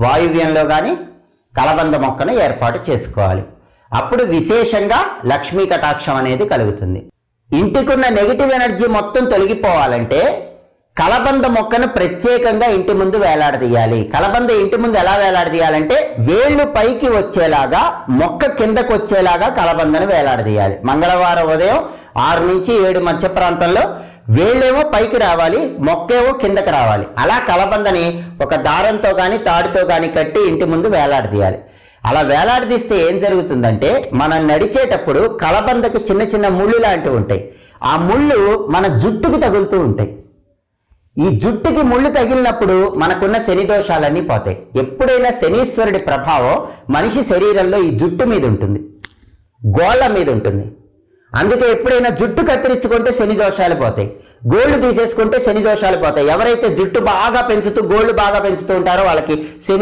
వాయువ్యంలో కానీ కలబంద మొక్కను ఏర్పాటు చేసుకోవాలి. అప్పుడు విశేషంగా లక్ష్మీ కటాక్షం అనేది కలుగుతుంది. ఇంటికున్న నెగిటివ్ ఎనర్జీ మొత్తం తొలగిపోవాలంటే కలబంద మొక్కను ప్రత్యేకంగా ఇంటి ముందు వేలాడదీయాలి. కలబంద ఇంటి ముందు ఎలా వేలాడదీయాలంటే వేళ్ళు పైకి వచ్చేలాగా, మొక్క కిందకు వచ్చేలాగా కలబందను వేలాడదీయాలి. మంగళవారం ఉదయం 6 నుంచి 7 మధ్య ప్రాంతంలో వేళ్ళేమో పైకి రావాలి, మొక్కేమో కిందకి రావాలి. అలా కలబందని ఒక దారంతో కానీ తాడుతో కానీ కట్టి ఇంటి ముందు వేలాడదీయాలి. అలా వేలాడదీస్తే ఏం జరుగుతుందంటే మనం నడిచేటప్పుడు కలబందకి చిన్న చిన్న ముళ్ళు లాంటివి ఉంటాయి. ఆ ముళ్ళు మన జుట్టుకు తగులుతూ ఉంటాయి. ఈ జుట్టుకి ముళ్ళు తగిలినప్పుడు మనకున్న శని దోషాలన్నీ పోతాయి. ఎప్పుడైనా శనీశ్వరుడి ప్రభావం మనిషి శరీరంలో ఈ జుట్టు మీద ఉంటుంది, గోళ్ళ మీద ఉంటుంది. అందుకే ఎప్పుడైనా జుట్టు కత్తిరించుకుంటే శని దోషాలు పోతాయి, గోళ్ళు తీసేసుకుంటే శని దోషాలు పోతాయి. ఎవరైతే జుట్టు బాగా పెంచుతూ గోళ్ళు బాగా పెంచుతూ ఉంటారో వాళ్ళకి శని